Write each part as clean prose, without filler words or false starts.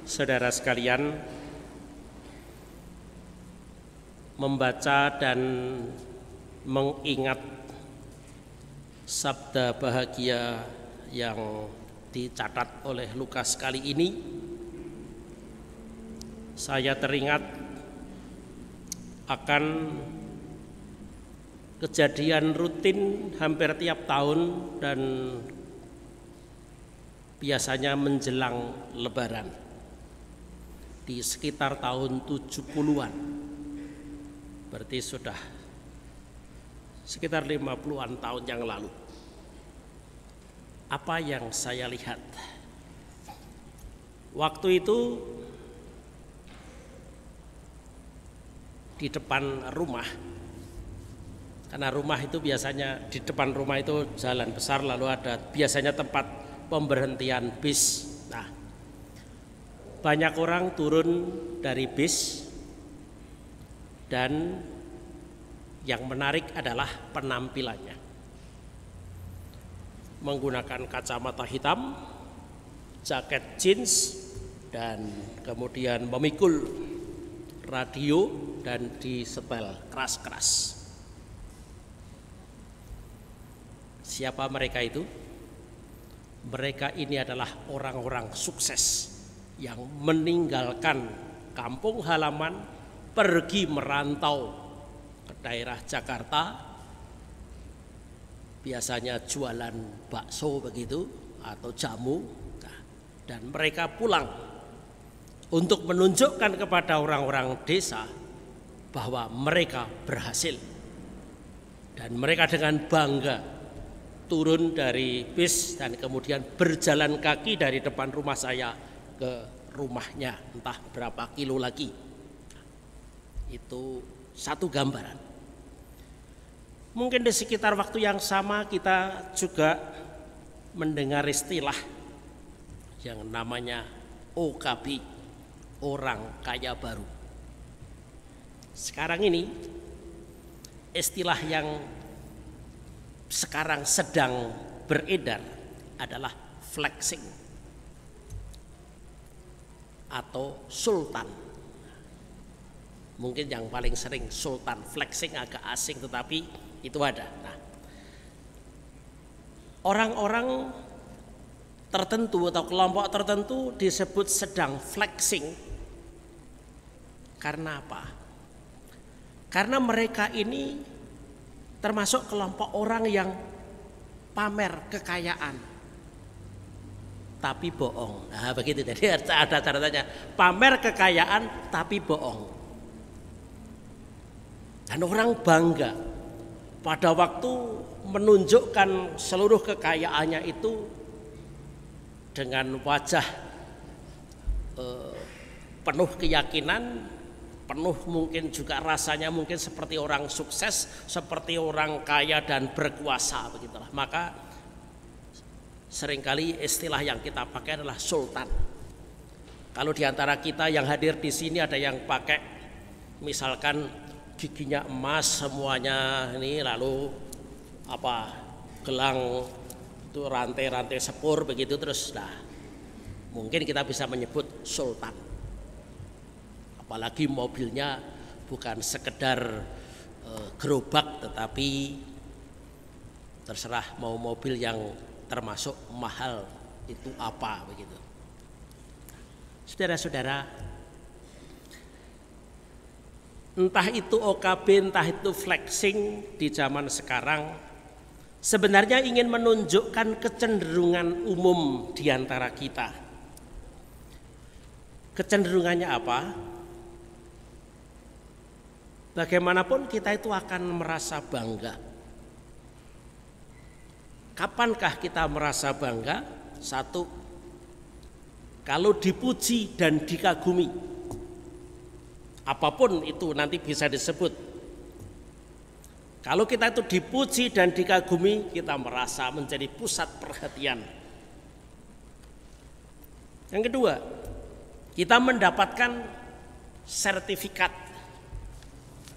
saudara sekalian, membaca dan mengingat sabda bahagia yang dicatat oleh Lukas kali ini, saya teringat akan kejadian rutin hampir tiap tahun dan biasanya menjelang Lebaran di sekitar tahun 70-an, berarti sudah sekitar 50-an tahun yang lalu. Apa yang saya lihat waktu itu di depan rumah, karena rumah itu biasanya di depan rumah itu jalan besar, lalu ada biasanya tempat pemberhentian bis. Nah, banyak orang turun dari bis dan yang menarik adalah penampilannya. Menggunakan kacamata hitam, jaket jeans, dan kemudian memikul radio dan disetel keras-keras. Siapa mereka itu? Mereka ini adalah orang-orang sukses yang meninggalkan kampung halaman, pergi merantau ke daerah Jakarta, biasanya jualan bakso begitu atau jamu, dan mereka pulang untuk menunjukkan kepada orang-orang desa bahwa mereka berhasil. Dan mereka dengan bangga turun dari bis dan kemudian berjalan kaki dari depan rumah saya ke rumahnya, entah berapa kilo lagi. Itu satu gambaran. Mungkin di sekitar waktu yang sama kita juga mendengar istilah yang namanya OKB, orang kaya baru. Sekarang ini istilah yang sekarang sedang beredar adalah flexing atau sultan. Mungkin yang paling sering sultan, flexing agak asing tetapi itu ada. Nah, orang-orang tertentu atau kelompok tertentu disebut sedang flexing. Karena apa? Karena mereka ini termasuk kelompok orang yang pamer kekayaan tapi bohong. Nah, begitu. Jadi ada caranya, pamer kekayaan tapi bohong. Dan orang bangga pada waktu menunjukkan seluruh kekayaannya itu dengan wajah penuh keyakinan, penuh mungkin juga rasanya mungkin seperti orang sukses, seperti orang kaya dan berkuasa begitulah. Maka seringkali istilah yang kita pakai adalah sultan. Kalau diantara kita yang hadir di sini ada yang pakai misalkan giginya emas semuanya ini, lalu gelang itu rantai-rantai sepur begitu terus, nah mungkin kita bisa menyebut sultan. Apalagi mobilnya bukan sekedar gerobak tetapi terserah mau mobil yang termasuk mahal itu apa begitu. Saudara-saudara, entah itu OKB, entah itu flexing di zaman sekarang sebenarnya ingin menunjukkan kecenderungan umum di antara kita. Kecenderungannya apa? Bagaimanapun kita itu akan merasa bangga. Kapankah kita merasa bangga? Satu, kalau dipuji dan dikagumi. Apapun itu nanti bisa disebut. Kalau kita itu dipuji dan dikagumi, kita merasa menjadi pusat perhatian. Yang kedua, kita mendapatkan sertifikat,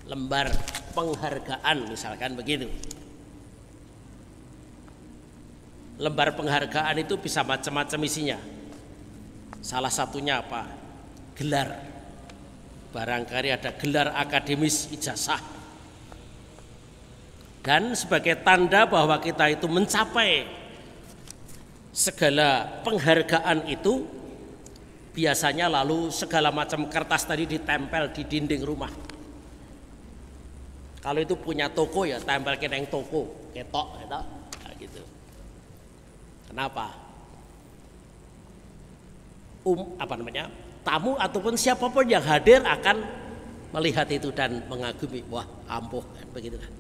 lembar penghargaan misalkan begitu. Lembar penghargaan itu bisa macam-macam isinya. Salah satunya apa? Gelar. Barangkali ada gelar akademis ijazah. Dan sebagai tanda bahwa kita itu mencapai segala penghargaan itu, biasanya lalu segala macam kertas tadi ditempel di dinding rumah. Kalau itu punya toko ya tempel ke neng toko, ketok gitu. Kenapa? Tamu ataupun siapapun yang hadir akan melihat itu dan mengagumi. Wah, ampuh kan begitu kan.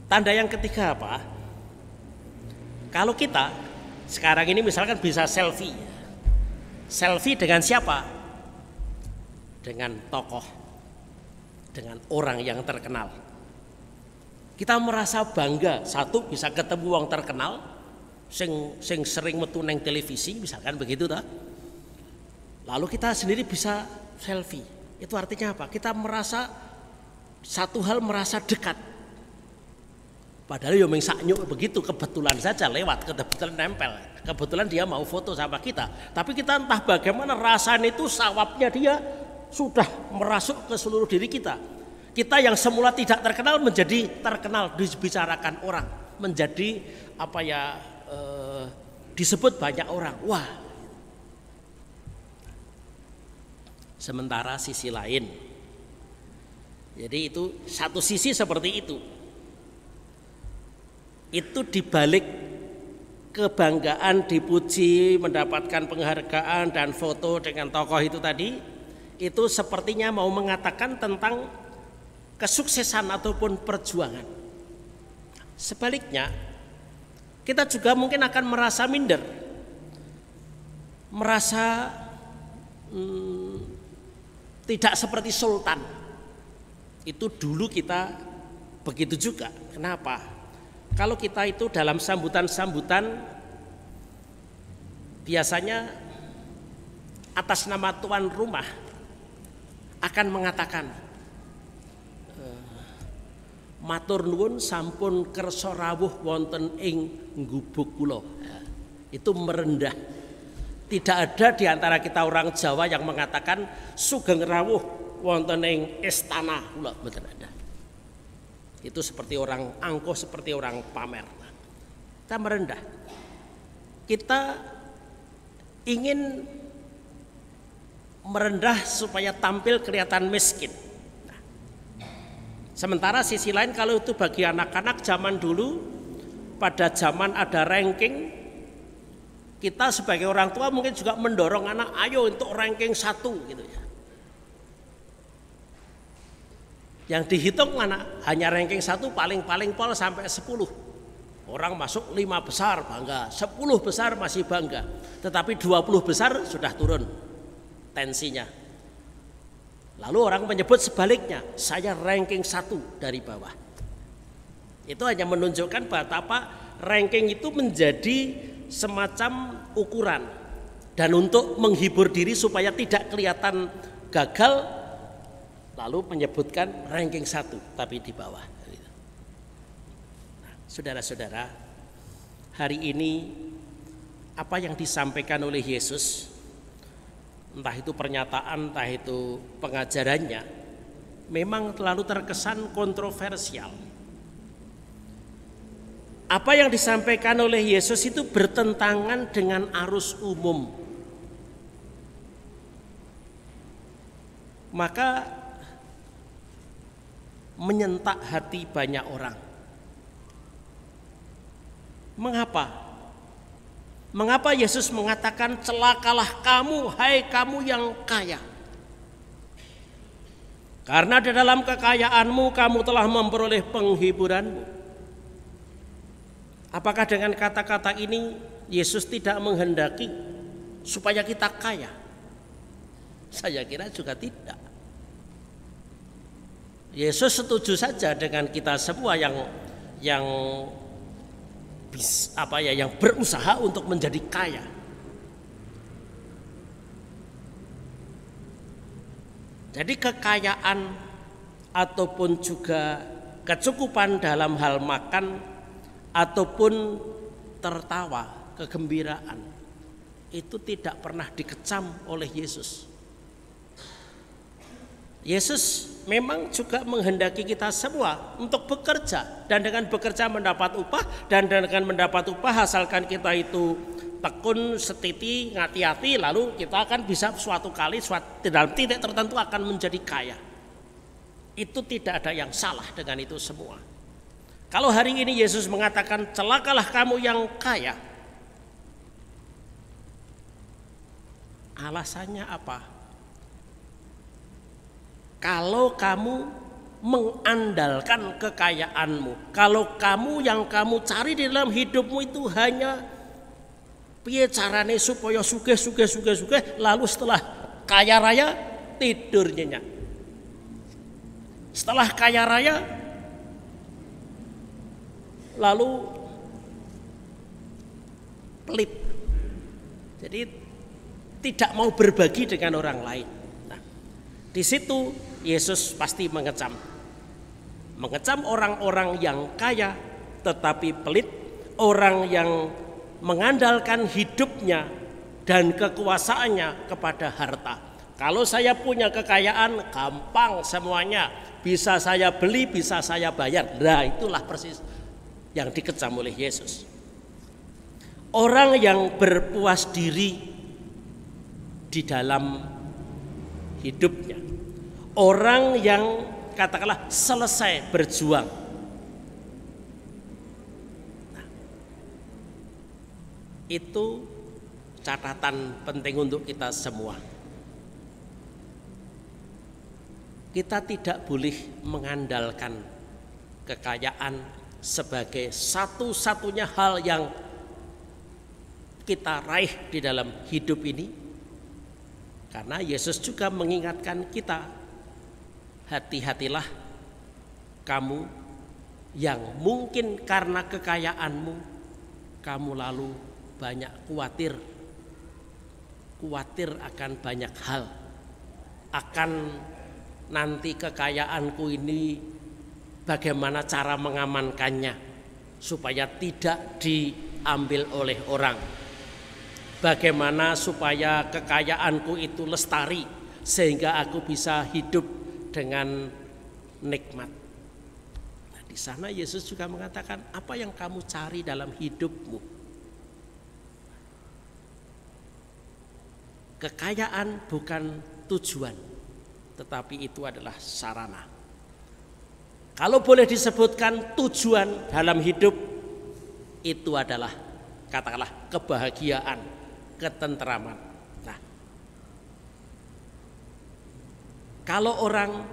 Tanda yang ketiga apa? Kalau kita sekarang ini misalkan bisa selfie. Selfie dengan siapa? Dengan tokoh, dengan orang yang terkenal. Kita merasa bangga, satu bisa ketemu orang terkenal, sing sering metu neng televisi, misalkan begitu ta. Lalu kita sendiri bisa selfie. Itu artinya apa? Kita merasa satu hal merasa dekat. Padahal yo mengsaknyuk begitu, kebetulan saja lewat, kebetulan nempel. Kebetulan dia mau foto sama kita. Tapi kita entah bagaimana rasanya itu sawapnya dia sudah merasuk ke seluruh diri kita. Kita yang semula tidak terkenal menjadi terkenal, dibicarakan orang, menjadi disebut banyak orang. Wah. Sementara sisi lain, jadi itu satu sisi seperti itu. Itu dibalik kebanggaan, dipuji, mendapatkan penghargaan dan foto dengan tokoh itu tadi, itu sepertinya mau mengatakan tentang kesuksesan ataupun perjuangan. Sebaliknya, kita juga mungkin akan merasa minder, merasa tidak seperti sultan. Itu dulu kita begitu juga. Kenapa? Kalau kita itu dalam sambutan-sambutan biasanya atas nama tuan rumah akan mengatakan matur nuwun sampun kersa rawuh wonten ing gubuk kula. Itu merendah. Tidak ada di antara kita orang Jawa yang mengatakan sugeng rawuh wonten ing istana kula, mboten ada. Itu seperti orang angkuh, seperti orang pamer. Kita merendah. Kita ingin merendah supaya tampil kelihatan miskin. Nah, sementara sisi lain kalau itu bagi anak-anak zaman dulu, pada zaman ada ranking, kita sebagai orang tua mungkin juga mendorong anak, ayo untuk ranking 1 gitu ya. Yang dihitung mana? Hanya ranking 1 paling-paling pol sampai 10. Orang masuk 5 besar bangga, 10 besar masih bangga. Tetapi 20 besar sudah turun tensinya. Lalu orang menyebut sebaliknya, saya ranking 1 dari bawah. Itu hanya menunjukkan betapa ranking itu menjadi semacam ukuran. Dan untuk menghibur diri supaya tidak kelihatan gagal, lalu menyebutkan ranking 1 tapi di bawah. Nah, saudara-saudara, hari ini apa yang disampaikan oleh Yesus, entah itu pernyataan, entah itu pengajarannya, memang terlalu terkesan kontroversial. Apa yang disampaikan oleh Yesus itu bertentangan dengan arus umum. Maka menyentak hati banyak orang. Mengapa? Mengapa Yesus mengatakan celakalah kamu, hai kamu yang kaya? Karena di dalam kekayaanmu kamu telah memperoleh penghiburanmu. Apakah dengan kata-kata ini Yesus tidak menghendaki supaya kita kaya? Saya kira juga tidak. Yesus setuju saja dengan kita semua yang berusaha untuk menjadi kaya. Jadi kekayaan ataupun juga kecukupan dalam hal makan ataupun tertawa, kegembiraan, itu tidak pernah dikecam oleh Yesus. Yesus memang juga menghendaki kita semua untuk bekerja, dan dengan bekerja mendapat upah, dan dengan mendapat upah asalkan kita itu tekun, setiti, ngati-hati, lalu kita akan bisa suatu kali dalam titik tertentu akan menjadi kaya. Itu tidak ada yang salah dengan itu semua. Kalau hari ini Yesus mengatakan celakalah kamu yang kaya, alasannya apa? Kalau kamu mengandalkan kekayaanmu, kalau kamu yang kamu cari di dalam hidupmu itu hanya piye carane supaya sugih, lalu setelah kaya raya tidur nyenyak. Setelah kaya raya lalu pelit. Jadi tidak mau berbagi dengan orang lain. Nah, di situ Yesus pasti mengecam orang-orang yang kaya tetapi pelit, orang yang mengandalkan hidupnya dan kekuasaannya kepada harta. Kalau saya punya kekayaan, gampang semuanya, bisa saya beli, bisa saya bayar. Nah, itulah persis yang dikecam oleh Yesus. Orang yang berpuas diri di dalam hidupnya, orang yang katakanlah selesai berjuang. Nah, itu catatan penting untuk kita semua. Kita tidak boleh mengandalkan kekayaan sebagai satu-satunya hal yang kita raih di dalam hidup ini. Karena Yesus juga mengingatkan kita, hati-hatilah kamu yang mungkin karena kekayaanmu kamu lalu banyak khawatir akan banyak hal, akan nanti kekayaanku ini bagaimana cara mengamankannya supaya tidak diambil oleh orang, bagaimana supaya kekayaanku itu lestari sehingga aku bisa hidup dengan nikmat. Nah, di sana Yesus juga mengatakan, apa yang kamu cari dalam hidupmu? Kekayaan bukan tujuan, tetapi itu adalah sarana. Kalau boleh disebutkan tujuan dalam hidup, itu adalah katakanlah kebahagiaan, ketenteraman. Nah, kalau orang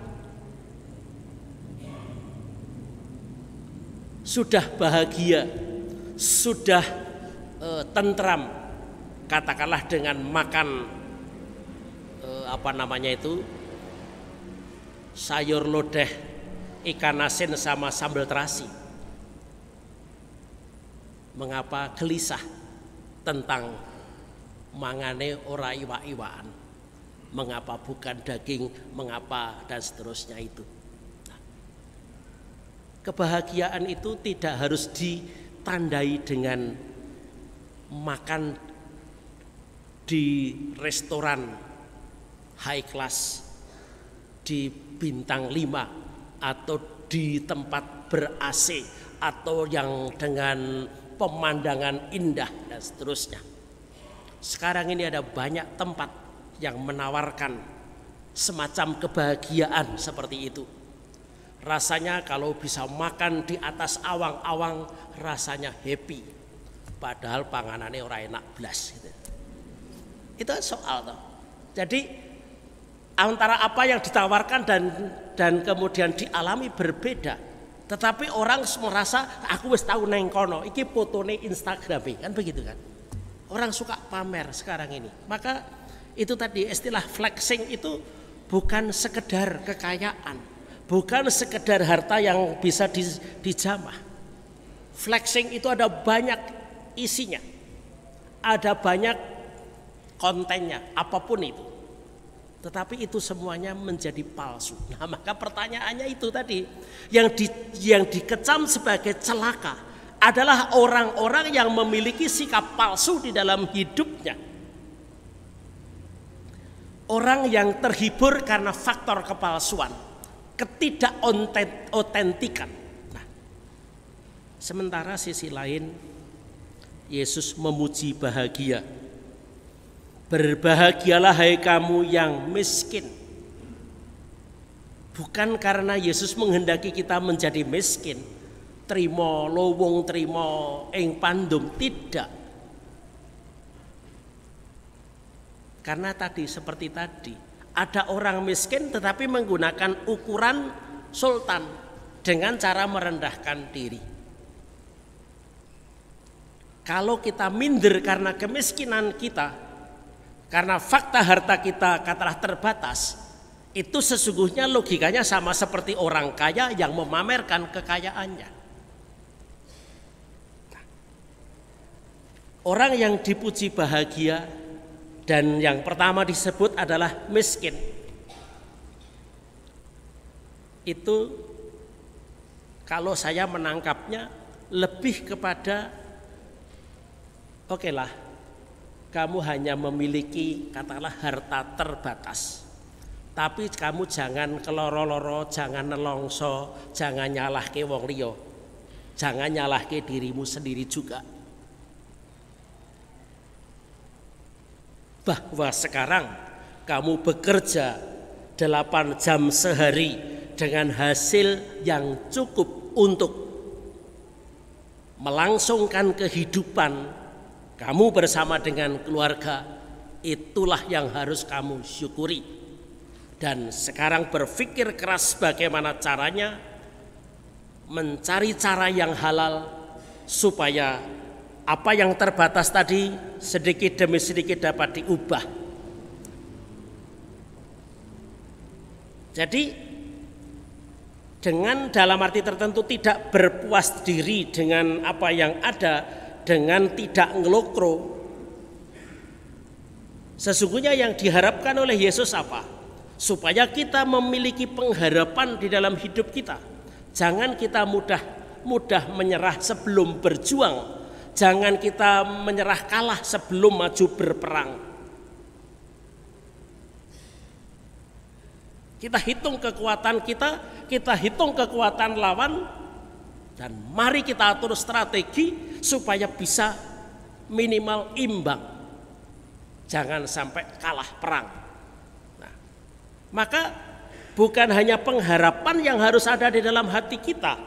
sudah bahagia, sudah tentram, katakanlah dengan makan sayur lodeh, ikan asin sama sambal terasi, mengapa gelisah tentang mangane ora iwak-iwakan, mengapa bukan daging, mengapa dan seterusnya itu. Nah, kebahagiaan itu tidak harus ditandai dengan makan di restoran high class, di bintang 5, atau di tempat ber-AC, atau yang dengan pemandangan indah dan seterusnya. Sekarang ini ada banyak tempat yang menawarkan semacam kebahagiaan seperti itu. Rasanya kalau bisa makan di atas awang-awang rasanya happy, padahal panganannya ora enak blas gitu. Itu soal toh. Jadi antara apa yang ditawarkan dan kemudian dialami berbeda. Tetapi orang merasa aku wis tahu neng kono, iki fotone Instagram kan begitu kan. Orang suka pamer sekarang ini. Maka itu tadi istilah flexing itu bukan sekedar kekayaan, bukan sekedar harta yang bisa dijamah. Flexing itu ada banyak isinya, ada banyak kontennya, apapun itu. Tetapi itu semuanya menjadi palsu. Nah, maka pertanyaannya itu tadi yang dikecam sebagai celaka adalah orang-orang yang memiliki sikap palsu di dalam hidupnya. Orang yang terhibur karena faktor kepalsuan, ketidakotentikan. Nah, sementara sisi lain Yesus memuji bahagia. Berbahagialah hai kamu yang miskin. Bukan karena Yesus menghendaki kita menjadi miskin, trimo lowong trimo ing pandum, tidak. Karena tadi seperti tadi, ada orang miskin tetapi menggunakan ukuran sultan dengan cara merendahkan diri. Kalau kita minder karena kemiskinan kita, karena fakta harta kita katakanlah terbatas, itu sesungguhnya logikanya sama seperti orang kaya yang memamerkan kekayaannya. Orang yang dipuji bahagia dan yang pertama disebut adalah miskin. Itu kalau saya menangkapnya lebih kepada oke lah, kamu hanya memiliki katakanlah harta terbatas. Tapi kamu jangan keloro-loro, jangan nelongso, jangan nyalahke wong liya. Jangan nyalahke dirimu sendiri juga. Bahwa sekarang kamu bekerja 8 jam sehari dengan hasil yang cukup untuk melangsungkan kehidupan kamu bersama dengan keluarga, itulah yang harus kamu syukuri. Dan sekarang berpikir keras bagaimana caranya mencari cara yang halal supaya apa yang terbatas tadi sedikit demi sedikit dapat diubah. Jadi dengan dalam arti tertentu tidak berpuas diri dengan apa yang ada, dengan tidak ngelokro. Sesungguhnya yang diharapkan oleh Yesus apa? Supaya kita memiliki pengharapan di dalam hidup kita. Jangan kita mudah menyerah sebelum berjuang. Jangan kita menyerah kalah sebelum maju berperang. Kita hitung kekuatan kita hitung kekuatan lawan, dan mari kita atur strategi supaya bisa minimal imbang. Jangan sampai kalah perang. Nah, maka bukan hanya pengharapan yang harus ada di dalam hati kita,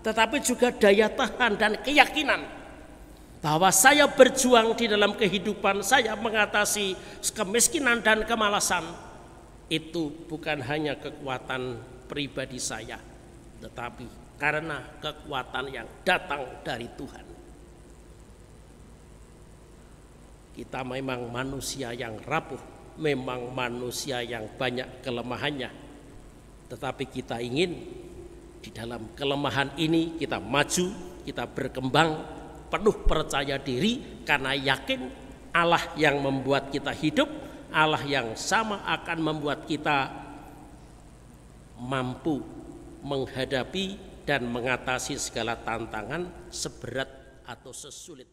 tetapi juga daya tahan dan keyakinan bahwa saya berjuang di dalam kehidupan, saya mengatasi kemiskinan dan kemalasan. Itu bukan hanya kekuatan pribadi saya, tetapi karena kekuatan yang datang dari Tuhan. Kita memang manusia yang rapuh, memang manusia yang banyak kelemahannya, tetapi kita ingin di dalam kelemahan ini kita maju, kita berkembang, penuh percaya diri karena yakin Allah yang membuat kita hidup, Allah yang sama akan membuat kita mampu menghadapi dan mengatasi segala tantangan seberat atau sesulit